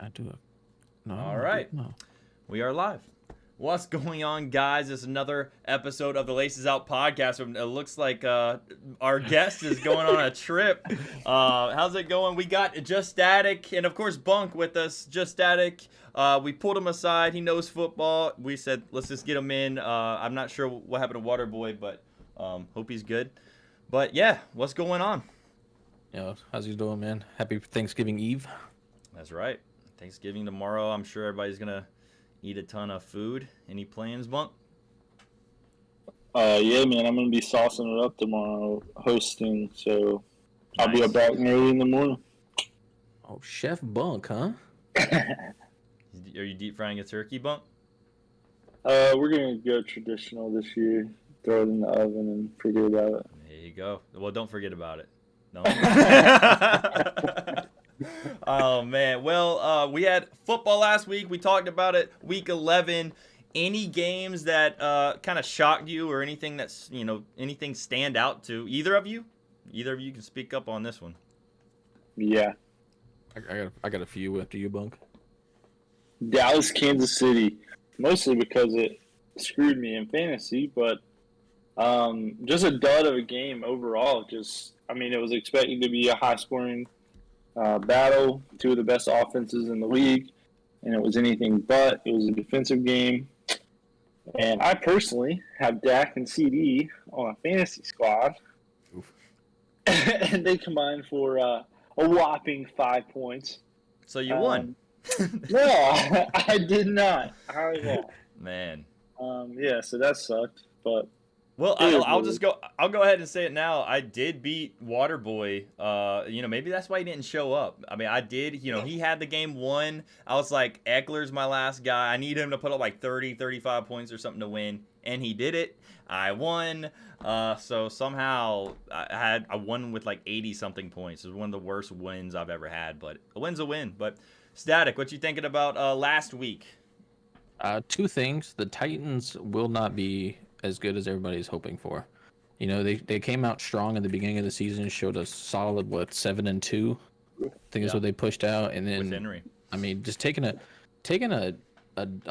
I do it. No, All right. no. We are live. What's going on, guys? It's another episode of the Laces Out podcast. It looks like our guest is going on a trip. How's it going? We got Just Static and, of course, Bunk with us. Just Static. We pulled him aside. He knows football. We said, let's just get him in. I'm not sure what happened to Waterboy, but hope he's good. But, yeah, what's going on? Yo, how's he doing, man? Happy Thanksgiving Eve. That's right. Thanksgiving tomorrow. I'm sure everybody's going to eat a ton of food. Any plans, Bunk? Yeah, man, I'm gonna be saucing it up tomorrow, hosting. So I'll be Nice. up out early in the morning. Oh, Chef Bunk, huh? Are you deep frying a turkey, Bunk? We're gonna go traditional this year. Throw it in the oven and forget about it. There you go. Well, don't forget about it. No. Oh man. Well, we had football last week. We talked about it. Week 11. Any games that kind of shocked you, or anything that's anything stand out to either of you? Either of you can speak up on this one. Yeah, I got a few after you, Bunk. Dallas, Kansas City, mostly because it screwed me in fantasy, but just a dud of a game overall. It was expected to be a high-scoring battle, two of the best offenses in the league, and it was anything but. It was a defensive game, and I personally have Dak and CD on a fantasy squad, and they combined for a whopping 5 points. So you won. No, I did not. I lost. Man. Yeah, so that sucked, but. Well, I'll go ahead and say it now. I did beat Waterboy. Maybe that's why he didn't show up. I mean, I did. He had the game won. I was like, Eckler's my last guy. I need him to put up like 30, 35 points or something to win. And he did it. I won. So somehow I won with like 80-something points. It was one of the worst wins I've ever had. But a win's a win. But Static, what you thinking about last week? Two things. The Titans will not be as good as everybody's hoping for. They came out strong in the beginning of the season, showed a solid 7-2. I think is what they pushed out, and then With Henry. I mean, just taking a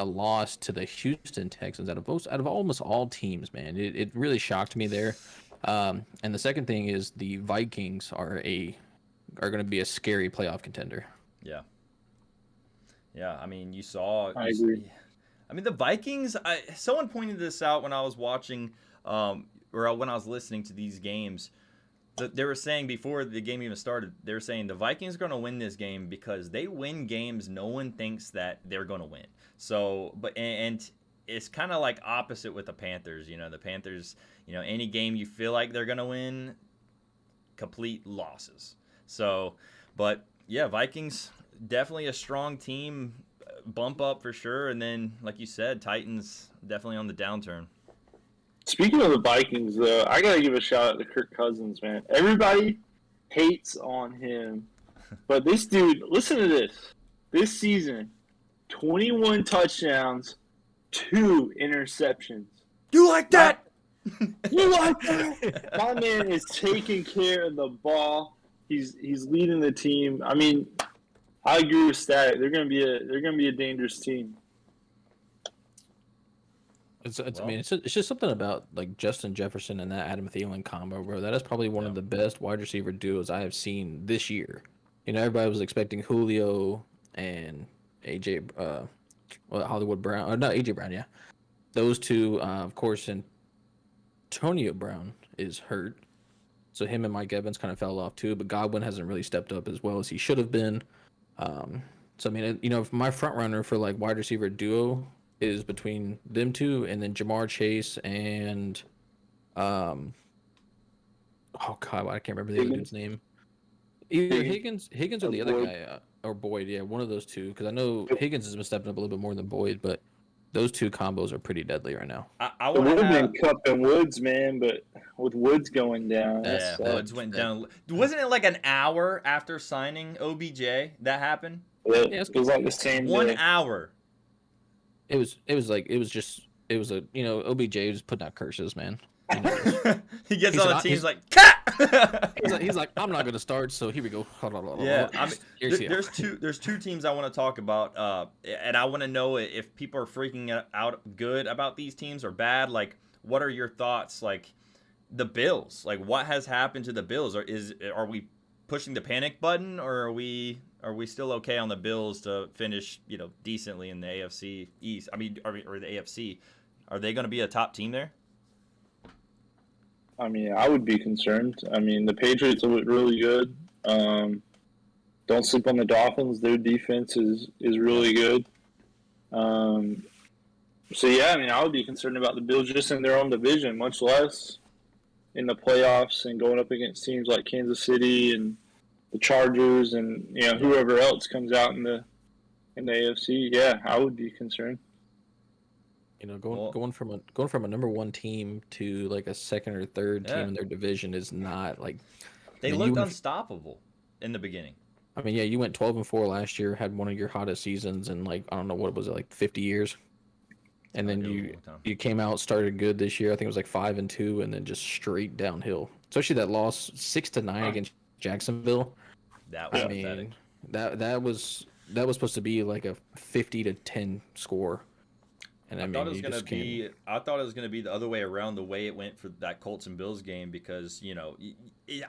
loss to the Houston Texans out of almost all teams, man. It really shocked me there. And the second thing is the Vikings are going to be a scary playoff contender. Yeah. Yeah, I mean, you saw. I agree. I mean, the Vikings, someone pointed this out when I was watching or when I was listening to these games. They were saying before the game even started, they were saying the Vikings are going to win this game because they win games no one thinks that they're going to win. So, and it's kind of like opposite with the Panthers. The Panthers, any game you feel like they're going to win, complete losses. So, but yeah, Vikings, definitely a strong team. Bump up for sure, and then like you said, Titans definitely on the downturn. Speaking of the Vikings, though, I gotta give a shout out to Kirk Cousins, man. Everybody hates on him, but this dude, listen to this. This season, 21 touchdowns, 2 interceptions. You like that? You like that? My man is taking care of the ball. He's leading the team. I mean, I agree with Static. They're gonna be a dangerous team. I mean, it's just something about like Justin Jefferson and that Adam Thielen combo, bro. That is probably one of the best wide receiver duos I have seen this year. Everybody was expecting Julio and AJ, Hollywood Brown, or not AJ Brown, yeah. Those two, of course, and Antonio Brown is hurt, so him and Mike Evans kind of fell off too. But Godwin hasn't really stepped up as well as he should have been. So I mean, my front runner for like wide receiver duo is between them two, and then Jamar Chase and oh god, I can't remember the other dude's name. Either Higgins or the other guy, or Boyd. Yeah, one of those two. Because I know Higgins has been stepping up a little bit more than Boyd, but those two combos are pretty deadly right now. I It would have been Cup and Woods, man, but with Woods going down, yeah, Woods went down. Wasn't it like an hour after signing OBJ that happened? It was like the same 1 day. hour. It was OBJ was putting out curses, man. He gets He's on the an- team, he's he's- like, cut! He's like, I'm not gonna start. So here we go. Hold on. Yeah, I mean, Here's there's two teams I want to talk about, and I want to know if people are freaking out good about these teams or bad. Like, what are your thoughts? Like, the Bills. Like, what has happened to the Bills? Are we pushing the panic button, or are we still okay on the Bills to finish decently in the AFC East? I mean, or the AFC? Are they going to be a top team there? I mean, I would be concerned. I mean, the Patriots look really good. Don't sleep on the Dolphins. Their defense is really good. So, yeah, I mean, I would be concerned about the Bills just in their own division, much less in the playoffs and going up against teams like Kansas City and the Chargers and, whoever else comes out in the AFC. Yeah, I would be concerned. Going from a number one team to like a second or third team in their division is not like they looked unstoppable in the beginning. I mean, yeah, you went 12-4 last year, had one of your hottest seasons in like I don't know what was it, like 50 years, and then you came out, started good this year. I think it was like 5-2, and then just straight downhill. Especially that loss 6-9 against Jacksonville. That was pathetic. That was supposed to be like a 50-10 score. And I thought it was gonna be the other way around, the way it went for that Colts and Bills game, because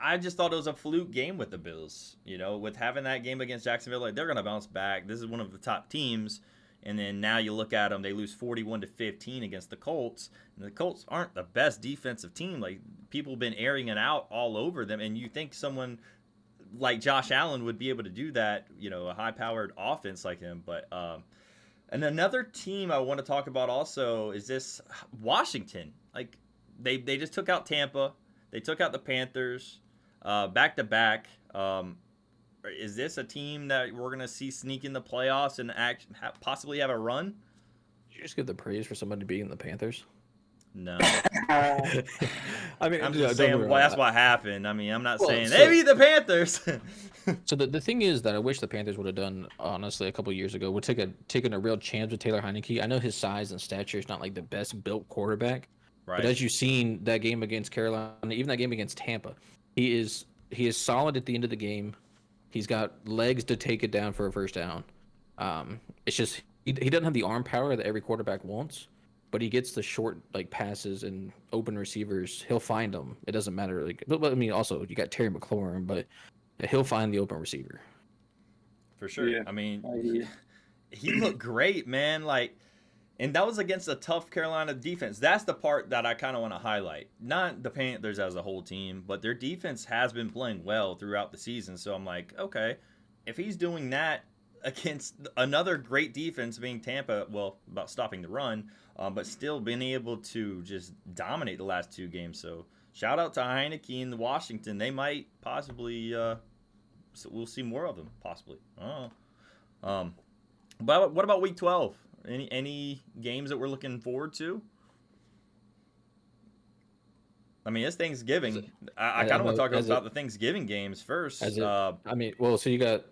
I just thought it was a fluke game with the Bills. With having that game against Jacksonville, like they're gonna bounce back. This is one of the top teams, and then now you look at them, they lose 41-15 against the Colts, and the Colts aren't the best defensive team. Like people have been airing it out all over them, and you think someone like Josh Allen would be able to do that, a high-powered offense like him, but. And another team I want to talk about also is this Washington. Like they just took out Tampa, they took out the Panthers, back to back. Is this a team that we're gonna see sneak in the playoffs and possibly have a run? Did you just give the praise for somebody beating the Panthers? No. I mean, I'm just saying that's what happened. I mean, I'm not saying they beat the Panthers. So the thing is that I wish the Panthers would have done, honestly, a couple of years ago, would taken a real chance with Taylor Heineke. I know his size and stature is not like the best built quarterback, right? But as you've seen that game against Carolina, even that game against Tampa, he is solid at the end of the game. He's got legs to take it down for a first down. It's just he doesn't have the arm power that every quarterback wants. But he gets the short passes and open receivers. He'll find them. It doesn't matter. But I mean, also you got Terry McLaurin, but he'll find the open receiver. For sure. Yeah, I mean, he looked great, man. And that was against a tough Carolina defense. That's the part that I kind of want to highlight. Not the Panthers as a whole team, but their defense has been playing well throughout the season. So I'm like, okay, if he's doing that against another great defense being Tampa, well, about stopping the run, but still being able to just dominate the last two games. So shout out to Heineke and Washington. They might possibly, so we'll see more of them possibly. But what about Week 12? Any games that we're looking forward to? I mean, it's Thanksgiving. I kind of want to talk about the Thanksgiving games first. I mean, well, so you got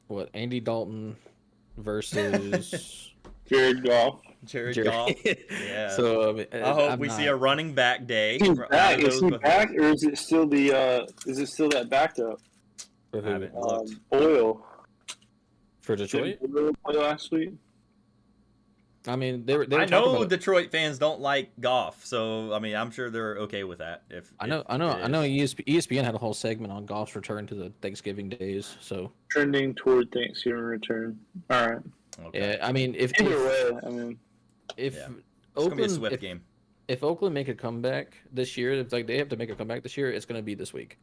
what, Andy Dalton versus Jared Goff. Jared Goff. Yeah. So I hope we see a running back day. Is he back, or is it still that backup? I haven't looked. Oil for Detroit. Did Oil play last week? I mean, they were I know Detroit fans don't like Goff, so I mean, I'm sure they're okay with that. I know. ESPN had a whole segment on Goff's return to the Thanksgiving days. So trending toward Thanksgiving return. All right. Okay. Yeah, I mean, if Oakland, it's gonna be a swift game. If Oakland make a comeback this year, if they have to make a comeback this year, it's going to be this week.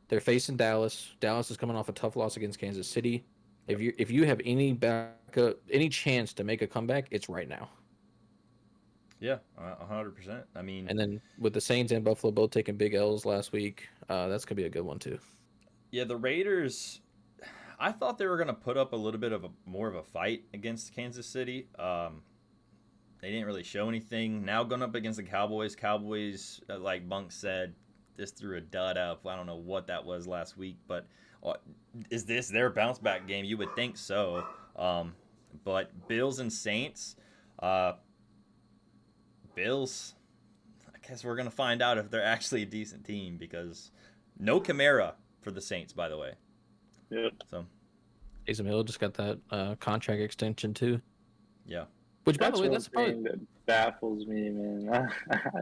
They're facing Dallas. Dallas is coming off a tough loss against Kansas City. If you have any any chance to make a comeback, it's right now. Yeah, 100%. I mean, and then with the Saints and Buffalo both taking big L's last week, that's gonna be a good one too. Yeah, the Raiders. I thought they were gonna put up a little bit of more of a fight against Kansas City. They didn't really show anything. Now going up against the Cowboys. Cowboys, like Bunk said, just threw a dud up. I don't know what that was last week, but. Is this their bounce back game? You would think so. But Bills and Saints, Bills, I guess we're going to find out if they're actually a decent team, because No Kamara for the Saints, by the way. Yeah. So Taysom Hill just got that contract extension too. yeah. Which, by That's the way, one that's probably. thing that baffles me, man.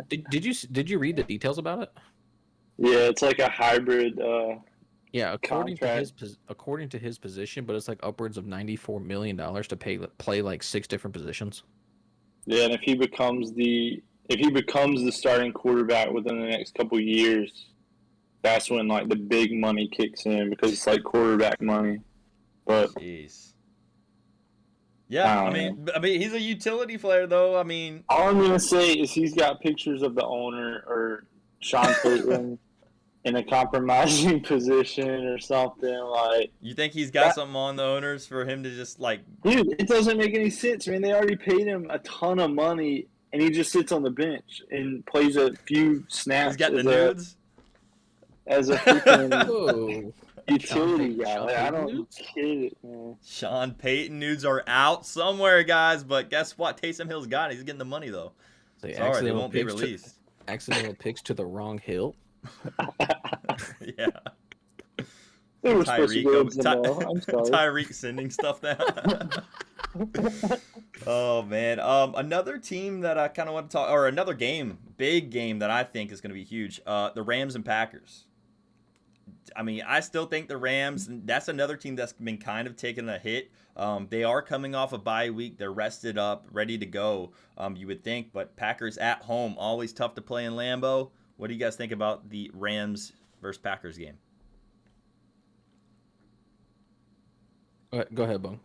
Did you read the details about it? Yeah, it's like a hybrid Yeah, contract. according to his position, but it's like upwards of $94 million to play like 6 different positions. Yeah, and if he becomes the starting quarterback within the next couple of years, that's when like the big money kicks in because it's like quarterback money. But Jeez. Yeah, I I don't know. mean, he's a utility player, though. I mean, All I'm gonna say is he's got pictures of the owner or Sean Payton in a compromising position or something like you think he's got that. something on the owners for him to just like? Dude, it doesn't make any sense. I mean, they already paid him a ton of money, and he just sits on the bench and plays a few He's snaps got the nudes. as a freaking Whoa. utility guy. Sean Like, I Payton don't get it, man. Sean Payton nudes are out somewhere, guys. But guess what? Taysom Hill's got it. He's getting the money though. Say Sorry, they won't be released. Accidental picks to the wrong hill. Yeah. They were supposed to Tyreek, go to the mall. I'm sorry. Tyreek sending stuff now. Oh man, another team that I kind of want to talk, or another game, big game that I think is going to be huge. The Rams and Packers. I mean, I still think the Rams. That's another team that's been kind of taking a hit. They are coming off a bye week. They're rested up, ready to go. You would think, but Packers at home, always tough to play in Lambeau. What do you guys think about the Rams versus Packers game? Go ahead, Bung.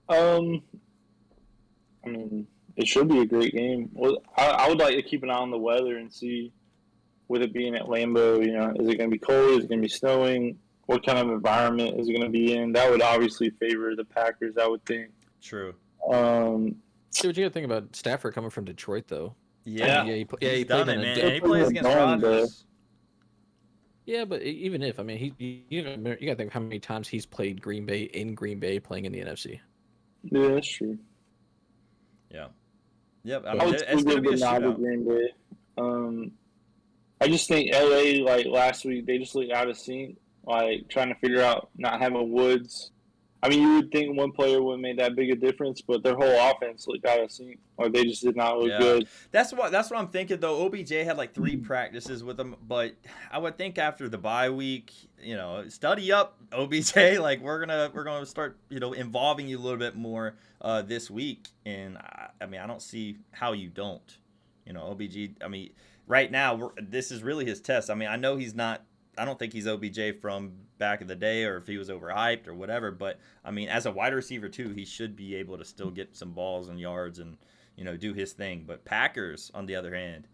I mean, it should be a great game. Well, I would like to keep an eye on the weather and see, with it being at Lambeau, you know, is it going to be cold? Is it going to be snowing? What kind of environment is it going to be in? That would obviously favor the Packers, I would think. True. See what you got to think about Stafford coming from Detroit, though. Yeah, he he's played done it, in man. a And he plays against Rodgers. Yeah, but even if, I mean, you got to think how many times he's played Green Bay playing in the NFC. Yeah, that's true. Yeah. Yep. I I mean, would it's still going to give be the a nod to shootout. Green Bay. I just think LA, like last week, they just looked out of sync, like trying to figure out not having Woods. I mean, you would think one player would make that big a difference, but their whole offense looked out of sync, or they just did not look good. That's what I'm thinking though. OBJ had like 3 practices with him, but I would think after the bye week, you know, study up OBJ. Like we're gonna start, you know, involving you a little bit more this week. And I mean, I don't see how you don't. You know, OBJ. I mean, right now this is really his test. I mean, I know he's not. I don't think he's OBJ from back in the day, or if he was overhyped or whatever. But I mean, as a wide receiver too, he should be able to still get some balls and yards and, you know, do his thing. But Packers, on the other hand,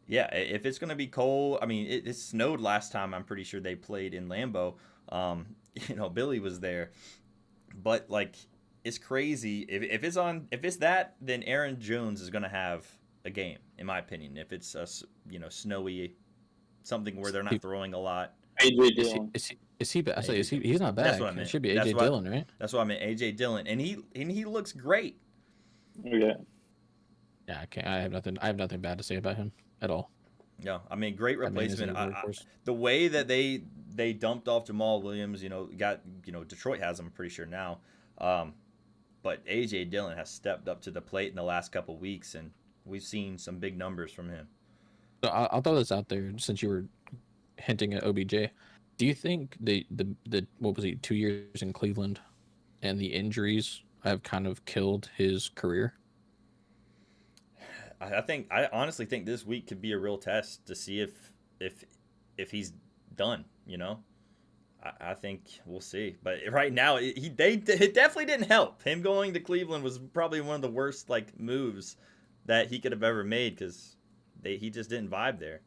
yeah, if it's going to be cold, I mean, it snowed last time. I'm pretty sure they played in Lambeau. You know, Billy was there, but like, it's crazy. If it's that, then Aaron Jones is going to have a game, in my opinion. If it's a, you know, snowy, something where they're not throwing a lot. AJ Dillon. Is he? I say, he's not back. That's what I meant. It should be AJ Dillon, right? That's what I meant. AJ Dillon, and he looks great. Okay. Yeah, I have nothing bad to say about him at all. Yeah, I mean, great replacement. The way that they dumped off Jamal Williams, you know, Detroit has him, I'm pretty sure now. But AJ Dillon has stepped up to the plate in the last couple of weeks, and we've seen some big numbers from him. So I'll throw this out there since you were hinting at OBJ. Do you think the what was he, 2 years in Cleveland and the injuries have kind of killed his career? I honestly think this week could be a real test to see if he's done. You know, I think we'll see. But right now, it definitely didn't help. Him going to Cleveland was probably one of the worst like moves that he could have ever made because he just didn't vibe there.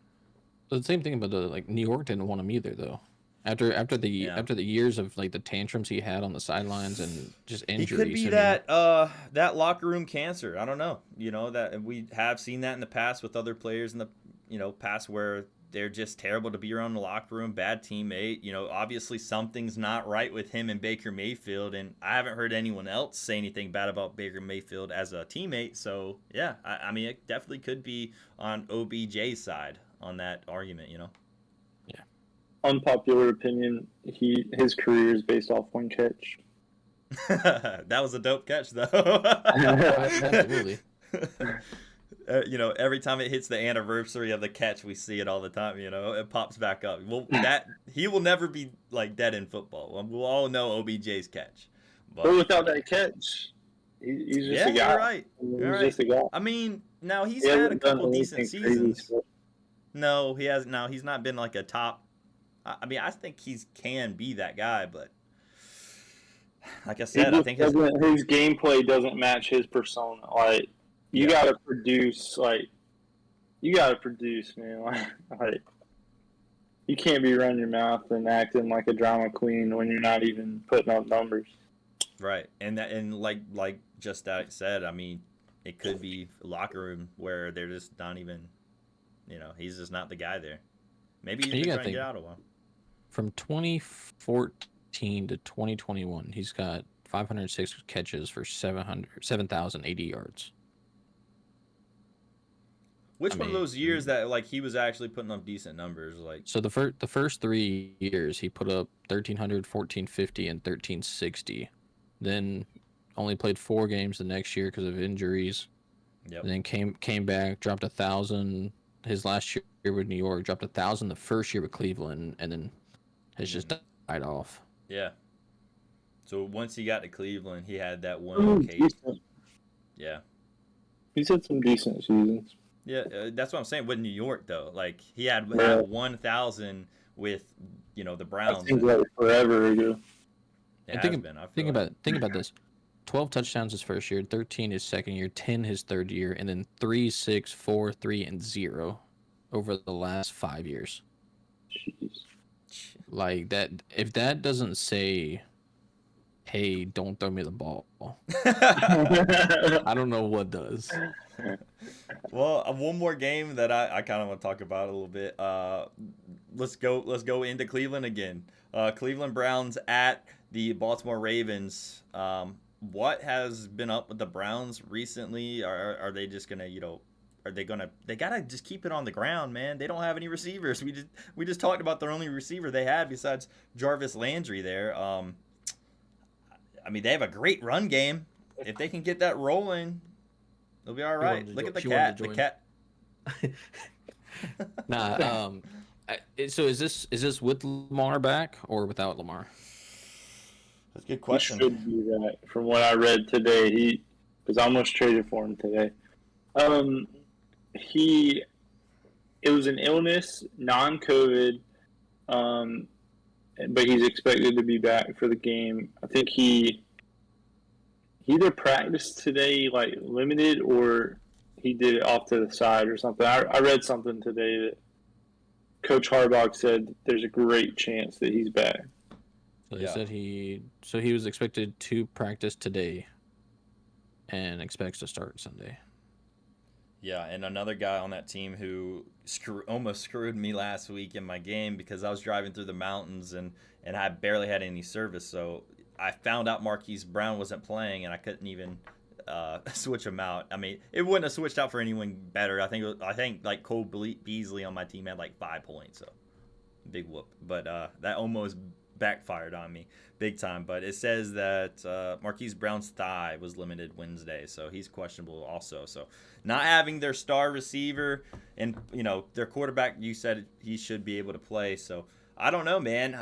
The same thing about New York didn't want him either though. After the years of like the tantrums he had on the sidelines and just injuries, he could be that locker room cancer. I don't know. You know, that we have seen that in the past with other players in the, you know, past where they're just terrible to be around the locker room, bad teammate. You know, obviously something's not right with him and Baker Mayfield, and I haven't heard anyone else say anything bad about Baker Mayfield as a teammate. So yeah, I mean, it definitely could be on OBJ's side on that argument. You know. Yeah. unpopular opinion, his career is based off one catch. That was a dope catch, though. Absolutely. Every time it hits the anniversary of the catch, we see it all the time. It pops back up. Well, that he will never be like dead in football. We'll all know OBJ's catch. But without that catch, he's just a guy. You're right. You're right. Just a guy. I mean, now he's had a couple decent seasons. Crazy, no, he has. Now he's not been like a top. I mean, I think he can be that guy, but like I said, I think his gameplay doesn't match his persona. Like you gotta produce. Like you gotta produce, man. Like you can't be running your mouth and acting like a drama queen when you're not even putting up numbers. Right, and like just that said, I mean, it could be a locker room where they're just not even, he's just not the guy there. Maybe he's trying to get out of one. From 2014 to 2021, he's got 506 catches for 7,080 yards. Which one of those years that like he was actually putting up decent numbers? Like so, the first 3 years he put up 1,300, 1,450, and 1,360. Then only played 4 games the next year because of injuries. Yep. And then came back, dropped 1,000 his last year with New York, dropped 1,000 the first year with Cleveland, and then has just died off. Yeah. So once he got to Cleveland, he had that one case. Yeah. He's had some decent seasons. Yeah, that's what I'm saying. With New York, though, like he had 1,000 with the Browns. That seems like forever ago. Think about this: 12 touchdowns his first year, 13 his second year, 10 his third year, and then 3, 6, 4, 3, and 0 over the last 5 years. Jeez. Like that. If that doesn't say, "Hey, don't throw me the ball," I don't know what does. Well, one more game that I kind of want to talk about a little bit. Let's go into Cleveland again. Cleveland Browns at the Baltimore Ravens. What has been up with the Browns recently? Are they just gonna, they gotta just keep it on the ground, man. They don't have any receivers. We just talked about their only receiver they had besides Jarvis Landry there. I mean, they have a great run game. If they can get that rolling, they'll be all right. Look at the cat. The cat. Nah. So is this with Lamar back or without Lamar? That's a good question. He should be that. From what I read today, because I almost traded for him today. It was an illness, non-COVID, but he's expected to be back for the game. I think he either practiced today, like limited, or he did it off to the side or something. I read something today that Coach Harbaugh said there's a great chance that he's back. So they said he was expected to practice today and expects to start Sunday. Yeah, and another guy on that team who almost screwed me last week in my game because I was driving through the mountains and I barely had any service. So I found out Marquise Brown wasn't playing and I couldn't even switch him out. I mean, it wouldn't have switched out for anyone better. I think like Cole Beasley on my team had like 5 points, so big whoop. But that almost backfired on me big time. But it says that Marquise Brown's thigh was limited Wednesday, so he's questionable also. So not having their star receiver and their quarterback, you said he should be able to play. So I don't know, man.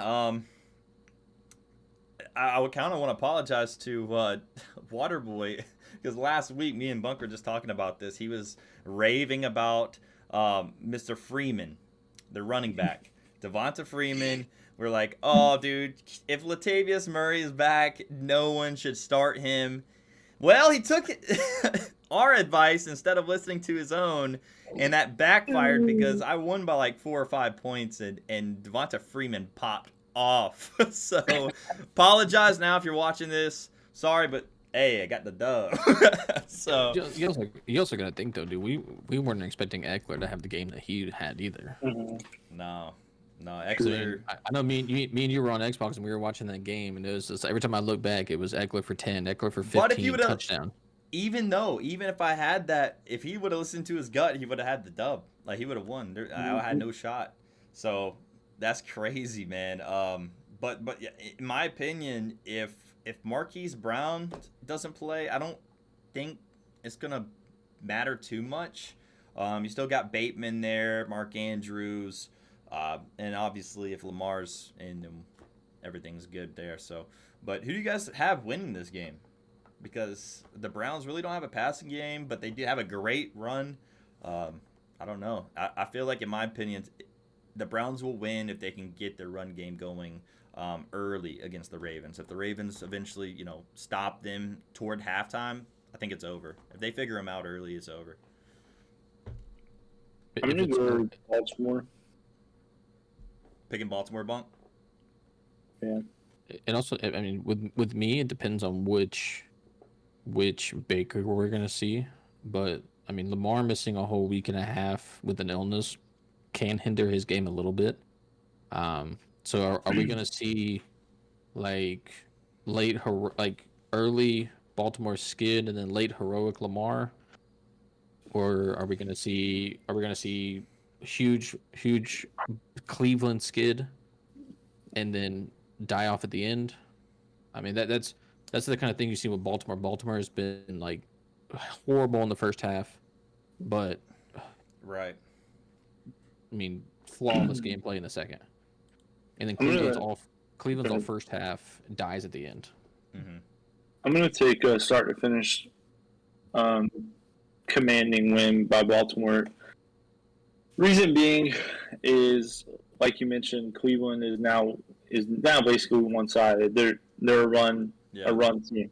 I would kind of want to apologize to Waterboy because last week me and Bunker just talking about this. He was raving about Mr. Freeman, the running back, Devonta Freeman. We're like, oh, dude, if Latavius Murray is back, no one should start him. Well, he took our advice instead of listening to his own, and that backfired because I won by like 4 or 5 points, and Devonta Freeman popped off. So apologize now if you're watching this. Sorry, but hey, I got the dub. So you also got to think though, dude. We weren't expecting Eckler to have the game that he had either. No, Eckler. I know me and you were on Xbox and we were watching that game, and it was just, every time I look back, it was Eckler for 10, Eckler for 15, but if touchdown. Even if I had that, if he would have listened to his gut, he would have had the dub. Like he would have won. I had no shot. So That's crazy, man. But yeah, in my opinion, if Marquise Brown doesn't play, I don't think it's gonna matter too much. You still got Bateman there, Mark Andrews, and obviously if Lamar's in, then everything's good there. So, but who do you guys have winning this game? Because the Browns really don't have a passing game, but they do have a great run. I don't know. I feel like, in my opinion, the Browns will win if they can get their run game going early against the Ravens. If the Ravens eventually, stop them toward halftime, I think it's over. If they figure them out early, it's over. I'm going to go Baltimore. Picking Baltimore, Bunk? Yeah. And also, I mean, with me, it depends on which Baker we're gonna see. But I mean, Lamar missing a whole week and a half with an illness can hinder his game a little bit. So are we gonna see like early Baltimore skid and then late heroic Lamar, or are we gonna see huge Cleveland skid and then die off at the end? I mean, that's the kind of thing you see with Baltimore. Baltimore has been like horrible in the first half, but right. I mean, flawless gameplay in the second, and then Cleveland's all first half, dies at the end. Mm-hmm. I'm gonna take a start to finish, commanding win by Baltimore. Reason being is, like you mentioned, Cleveland is now basically one-sided. They're a run team.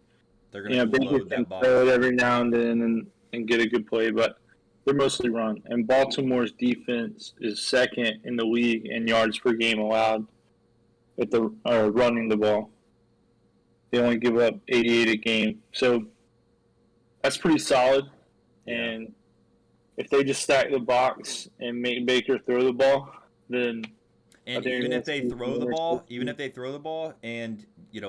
They're going to load that box. Throw it every now and then and get a good play, but they're mostly run. And Baltimore's defense is second in the league in yards per game allowed with running the ball. They only give up 88 a game, so that's pretty solid. Yeah. And if they just stack the box and make Baker throw the ball, then even if they throw the ball, and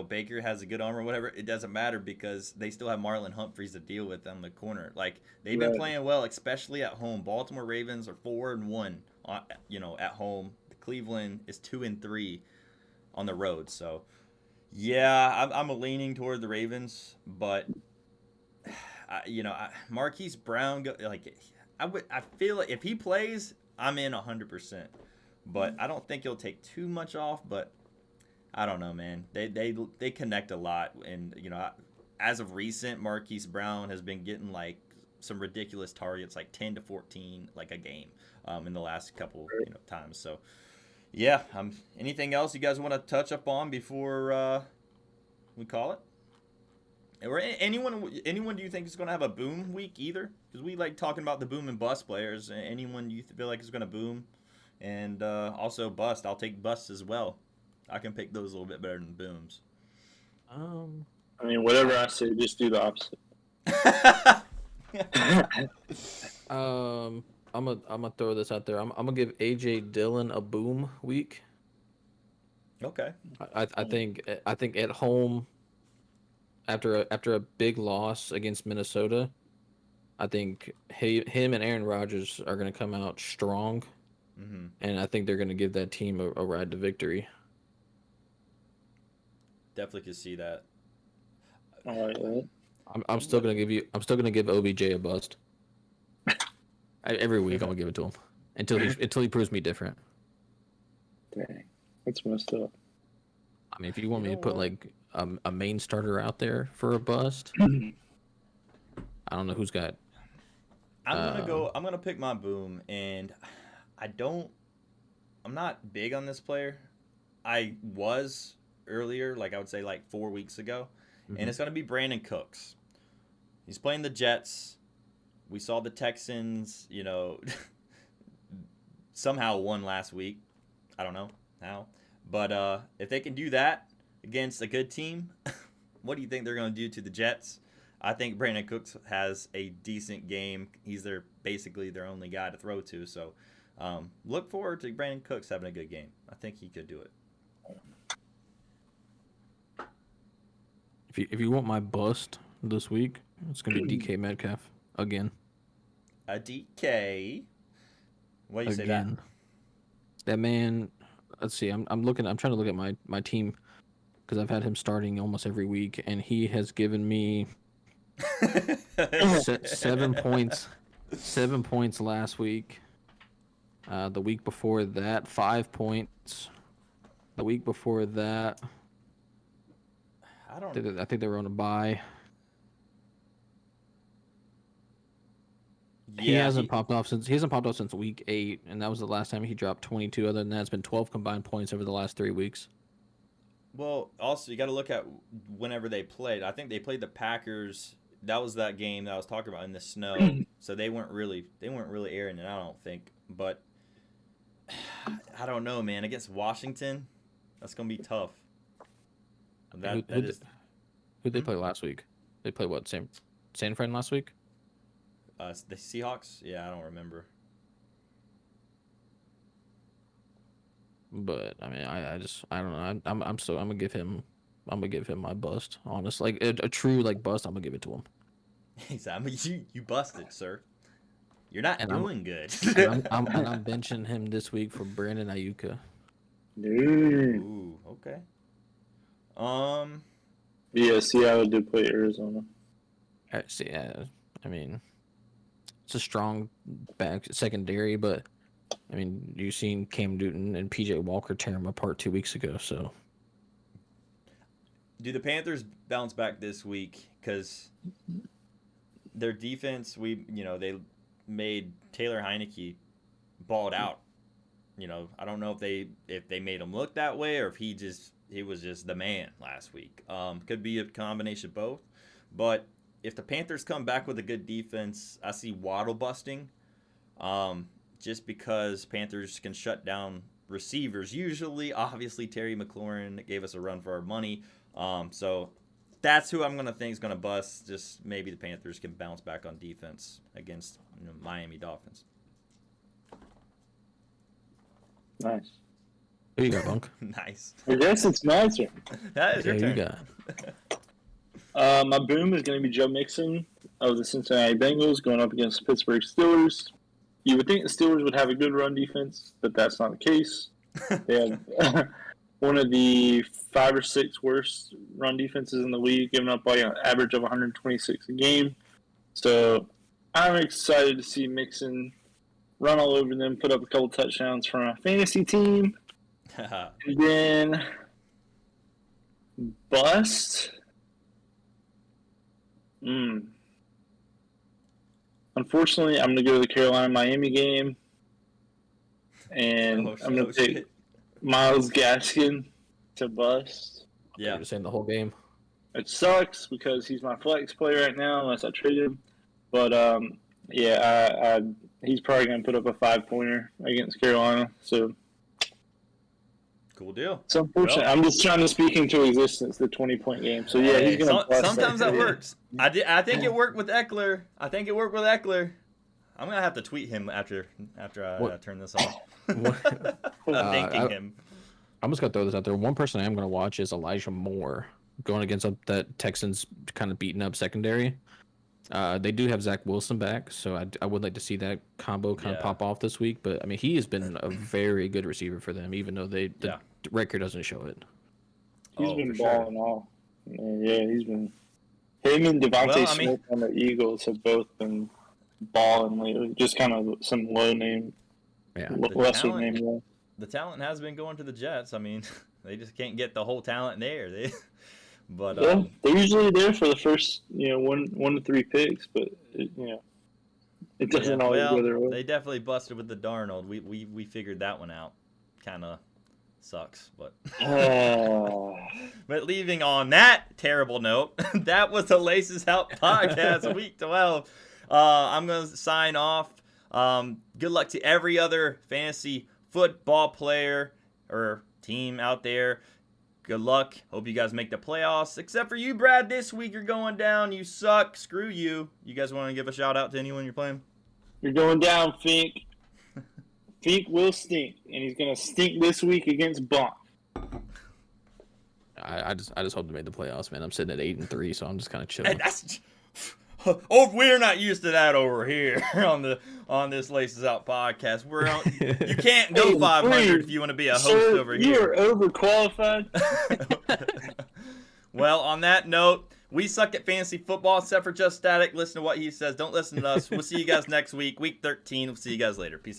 Baker has a good arm or whatever, it doesn't matter because they still have Marlon Humphreys to deal with on the corner. Like, they've been playing well, especially at home. Baltimore Ravens are 4-1, at home. Cleveland is 2-3 on the road. So, yeah, I'm leaning toward the Ravens, but Marquise Brown, I feel like if he plays, I'm in 100%. But I don't think he'll take too much off. But I don't know, man. They connect a lot, and as of recent, Marquise Brown has been getting like some ridiculous targets, like 10 to 14, like a game, in the last couple times. So yeah. Anything else you guys want to touch up on before we call it? Or anyone do you think is going to have a boom week either? Because we like talking about the boom and bust players. Anyone you feel like is going to boom? And also bust. I'll take busts as well. I can pick those a little bit better than booms. I mean, whatever I say, just do the opposite. I'm gonna throw this out there. I'm gonna give AJ Dillon a boom week. Okay. I think at home, after a big loss against Minnesota, I think him and Aaron Rodgers are gonna come out strong. Mm-hmm. And I think they're going to give that team a ride to victory. Definitely could see that. All right. I'm still going to give OBJ a bust. Every week I'm going to give it to him until he proves me different. Dang, that's messed up. I mean, if you want me to put like a main starter out there for a bust, I don't know who's got. I'm gonna pick my boom, and I'm not big on this player. I was earlier, like I would say like 4 weeks ago, and it's going to be Brandon Cooks. He's playing the Jets. We saw the Texans, somehow won last week. I don't know how. But if they can do that against a good team, what do you think they're going to do to the Jets? I think Brandon Cooks has a decent game. He's basically their only guy to throw to, so look forward to Brandon Cooks having a good game. I think he could do it. If you want my bust this week, it's gonna be DK Metcalf again. A DK. Why do you say that? That man, let's see. I'm looking. I'm trying to look at my team because I've had him starting almost every week, and he has given me 7 points. 7 points last week. The week before that, 5 points. The week before that, I think they were on a bye. Yeah, he hasn't popped off since week 8, and that was the last time he dropped 22. Other than that, it's been 12 combined points over the last 3 weeks. Well, also you got to look at whenever they played. I think they played the Packers. That was that game that I was talking about in the snow. So they weren't really airing it, I don't think. But I don't know, man. Against Washington, that's gonna be tough. Who'd they play last week? They played what? San Fran last week? The Seahawks? Yeah, I don't remember. But I mean, I don't know. I'm gonna give him my bust. Honest, like a true like bust. I'm gonna give it to him. You busted, sir. You're not doing good. I'm benching him this week for Brandon Ayuka. Ooh, okay. Yeah, Seattle did play Arizona. I mean, it's a strong back secondary, but I mean, you've seen Cam Newton and PJ Walker tear them apart 2 weeks ago. So, do the Panthers bounce back this week? Because their defense, they made Taylor Heineke balled out. I don't know if they made him look that way or if he was just the man last week. Could be a combination of both. But if the Panthers come back with a good defense, I see Waddle busting. Just because Panthers can shut down receivers. Usually, obviously, Terry McLaurin gave us a run for our money. So that's who I'm going to think is going to bust. Just maybe the Panthers can bounce back on defense against Miami Dolphins. Nice. Who you got, Bunk? Nice. I guess it's my turn. That is your turn. You got. My boom is going to be Joe Mixon of the Cincinnati Bengals going up against the Pittsburgh Steelers. You would think the Steelers would have a good run defense, but that's not the case. They have one of the 5 or 6 worst run defenses in the league, giving up like an average of 126 a game. So I'm excited to see Mixon run all over them, put up a couple touchdowns for my fantasy team. And then bust. Unfortunately, I'm going to go to the Carolina-Miami game, and I'm going to take Myles Gaskin to bust. Yeah. You're saying the whole game. It sucks because he's my flex player right now unless I trade him. But, he's probably going to put up a 5-pointer against Carolina. So cool deal. It's unfortunate. Well, I'm just trying to speak into existence the 20-point game. So yeah, he's going to. Sometimes that works. I think it worked with Eckler. I'm gonna have to tweet him after I turn this off. Thanking him. I'm just gonna throw this out there. One person I am gonna watch is Elijah Moore going against that Texans kind of beaten up secondary. They do have Zach Wilson back, so I would like to see that combo kind of pop off this week. But I mean, he has been a very good receiver for them, even though the record doesn't show it. He's been balling off. Yeah, he's been. Him and Devontae Smith on the Eagles have both been balling lately. Just kind of some low name, lesser name. The talent has been going to the Jets. I mean, they just can't get the whole talent there. But they're usually there for the first, 1 to 3 picks, but it doesn't always go their way. They definitely busted with the Darnold. We figured that one out. Kind of sucks, but but leaving on that terrible note, that was the Laces Out podcast week 12. I'm gonna sign off. Good luck to every other fantasy football player or team out there. Good luck. Hope you guys make the playoffs. Except for you, Brad. This week you're going down. You suck. Screw you. You guys want to give a shout out to anyone you're playing? You're going down, Fink. Fink will stink, and he's gonna stink this week against Bonk. I just hope they made the playoffs, man. I'm sitting at 8-3, so I'm just kind of chilling. Oh, we're not used to that over here on this Laces Out podcast. You can't go Hey, 500 if you want to be a host sir, over you here. are overqualified. Well, on that note, we suck at fantasy football except for Just Static. Listen to what he says. Don't listen to us. We'll see you guys next week. Week 13. We'll see you guys later. Peace out.